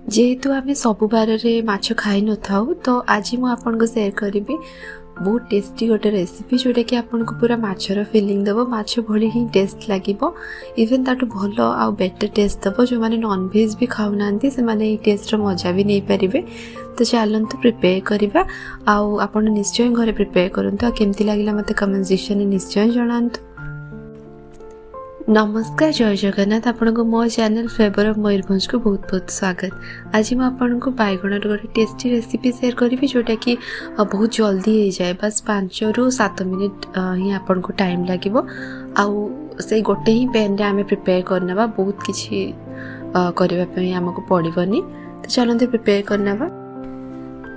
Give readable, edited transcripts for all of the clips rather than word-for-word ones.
जेहेतु आम सब बार माछ खाई न था तो आज मुझे आपको सेयार करी बहुत टेस्टी गोटे रेसिपी जोटा कि आपको पूरा माछर फिलिंग देव माछ भली ही टेस्ट लगे इवेन ताठू भल आउ बेटर टेस्ट देव जो मैंने नॉनवेज भी खाऊना से टेस्ट मजा भी नहीं पारे। तो चलते प्रिपेयर करवा आप निश्चय घर प्रिपेयर करूँ केमती लगे मत कमेंट सेक्शन में निश्चय जनातु। नमस्कार जय जगन्नाथ आपण को मो चैनल फ्लेवर ऑफ मयूरभंज को बहुत बहुत स्वागत। आज मैं आपन को बैगन गोटे टेस्टी रेसिपी शेयर करी जोटा कि बहुत जल्दी हो जाए बस 5 ରୁ 7 मिनिट ही आपन को टाइम लगे आउ से गोटे ही पैन रे आमे प्रिपेयर करना बहुत किसी करने आमको पड़ोनी। तो चलते प्रिपेयर करना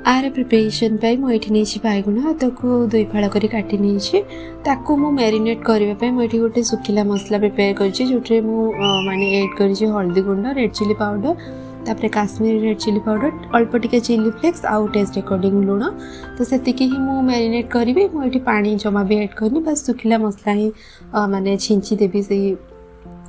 आर प्रिपरेशन मुझे नहीं बैगुण ताको 2 फाड़ कर काटी नहीं ताकू मु मैरिनेट करने मुझे गोटे सुखिला मसला प्रिपेयर कर माने ऐड कर हल्दी गुंड रेड चिली पाउडर तापर काश्मीरी रेड चिली पाउडर अल्प टिके चिली फ्लेक्स आउ टेस्ट अकॉर्डिंग लुण तो से ही मु मैरिनेट करी मुझे पानी जमा भी ऐड करनी बस सुखिला मसला ही माने छिंची देवी से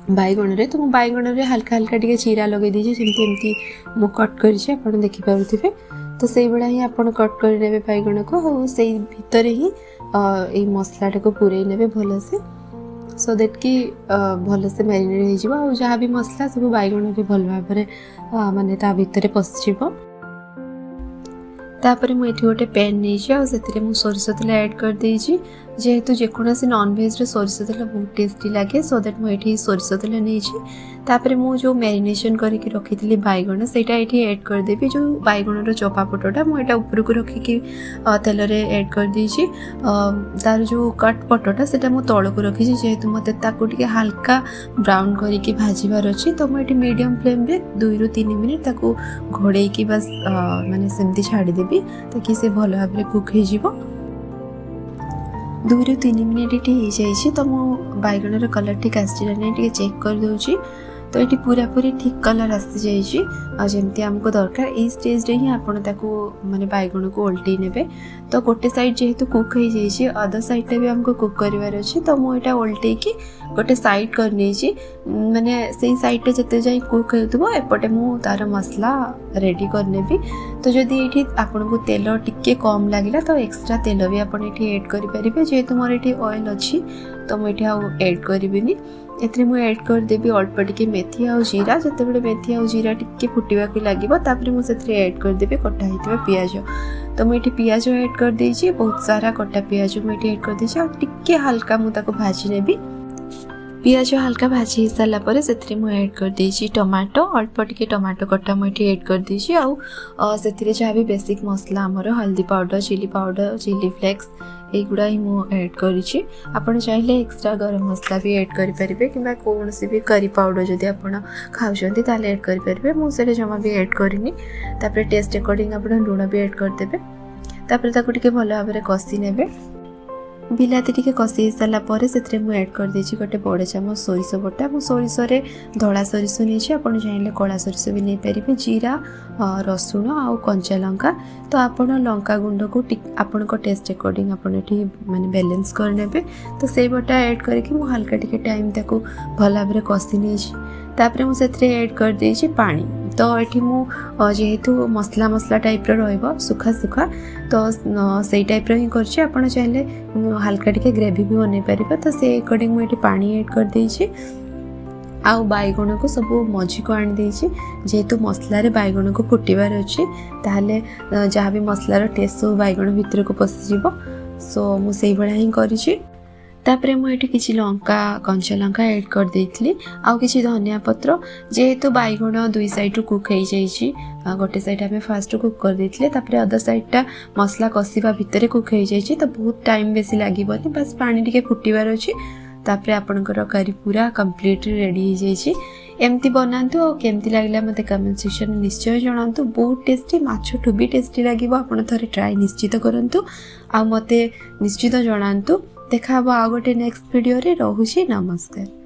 बैगण रे। तो बैगण रे हल्का हल्का टिके चीरा लगे दीजिए जमती एमती मु कट कर देखिपे तो से भाया ही आप कट कर बैगण को से भितर ही ये मसलाटा को पूरे ने भल से सो दैट कि भल से मैरिनेट हो जहाँ भी मसला सब बैगण रे भल भाव माने ता भितर पशिज। तापर मुझे गोटे पैन नहीं से सोरिष तेल ऐड कर देजी जेहेतु जेकोसी नॉनवेज रे सोरिष तेल बहुत टेस्टी लगे सो दैट मुझे सोरिष तेल नहीं तापर मु जो मैरिनेशन करके रखी थी बैगण सेटा ये ऐड करदेवी जो बैगण चोपा पटटा मुझे ऊपर को रखिकी तेल रे ऐड कर देजी तार जो कट पटटा से मुझे तल को रखी जेहेतु मत टे हल्का ब्राउन करके भाजबार अच्छी तो मुझे मीडियम फ्लेम रे 2 ରୁ 3 मिनिट ताको घोड़े की बस माने सेमती छाड़देवी ताकि से भल भाव कुक हो 2 ରୁ 3 मिनिट हो जाए तो मो बैगण कलर ठीक आसला नहीं चेक कर दूची तो ये पूरा पूरी ठीक कलर आसी जाइए जमती आमको दरकार ये स्टेज रे ही आपन ताको माने बैगण को उल्टी नेबे तो गोटे साइड जेहेतु कुक हो जाइए अदर साइड भी हमको कुक करिवार अछि तो मु एटा उल्टे की गोटे साइड कर नहीं माने से साइड जिते जाए कुक होतबो एपटे मु तार मसला रेडी करनेबी। तो जदि ये आपन को तेल टिके कम लगिला तो एक्स्ट्रा तेल भी आपन ये ऐड करि परिबे जेहेतु मोर ये ऑयल अछि तो मुझे ऐड करिबिनी एथरे मु ऐड कर देबी अल्प टिके मेथी आ जीरा जते बेले मेथी आ जीरा टिके फुटिबा को लागिबो तापर मु सेथरे ऐड कर देबी कटा हितबा प्याज तो मुझे प्याज ऐड कर देछि बहुत सारा कटा प्याज मुझे ऐड कर देछि आ टिके हल्का मु ताको भाजी नेबी पियाज हल्का भाजी हो सारा पर से ऐड कर देछि टमाटो अल्प टिके टमाटो कटा मुझे ऐड कर देछि आ से जहाँ भी बेसिक मसला आमर हल्दी पाउडर चिली फ्लेक्स यहीगुड़ा ही मुझे ऐड करी आपड़ चाहिए एक्स्ट्रा गरम मसला भी ऐड करेंगे कि कौन सी भी करी पाउडर जदि आप खाऊँ ताले ऐड करेंगे मुझे जमा भी ऐड करनी तापर टेस्ट अकॉर्डिंग आप लुण भी ऐड करदे तापर ताको टिके भल भाव कषि ने बिलाती टिके कषि सारा पर से ऐड कर देछि गोटे बड़ चामच सोरिष बटा मु सोरिष रे धड़ा सोरिष नहीं आपड़ चाहिए कला सोरिष भी नहीं पारे जीरा रसुण आउ कंचा लंका तो आपण लंका गुंड को आपण टेस्ट अकॉर्डिंग आपण माने बैलेंस करने तो से बटा ऐड करके मु हल्का टिके टाइम ताको भल भाव कषि नहीं तापर मुझे ऐड कर देछि पानी तो ये मु जेहेतु मसला मसला टाइप रो सुखा सुखा तो से टाइप ही करछि आपण चाहिए हल्का टिके ग्रेवी भी बनै पारिबा तो से अकॉर्डिंग मुझे पानी ऐड कर देछि आउ बैगण को सब मझी को आनी देछि जेहेतु मसला रे बैगण को फुटिबार अछि ताहले जहाँ भी मसलार टेस्ट सब बैगण भितर को पशिजिवो सो मु सेही बळा ही करिछि तापर मुझे किसी लंका कंचा लंका ऐड कर देइथली आउ किसी धनिया पत्र जेहेतु बैगण 2 साइड कुक हो जाइए गोटे साइड आम फास्ट कुक कर देइथले तापर अदर साइडटा मसला कषिबा भितर कुक हो जाइए तो बहुत टाइम बेसी लागबनी बस पानी टिके फुटिबार अछि तापर आपनकर करी पूरा कंप्लीट रेडी हो जाइए एमती बनातु और केमती लगला मते कमेंट सेक्शन में निश्चय जणातु बहुत टेस्टी माछठू भी टेस्टी लगे आपण थरे ट्राई निश्चित करंतु आ मते निश्चित जणातु देखा आ गोटे नेक्स्ट वीडियो रे रहूची नमस्कार।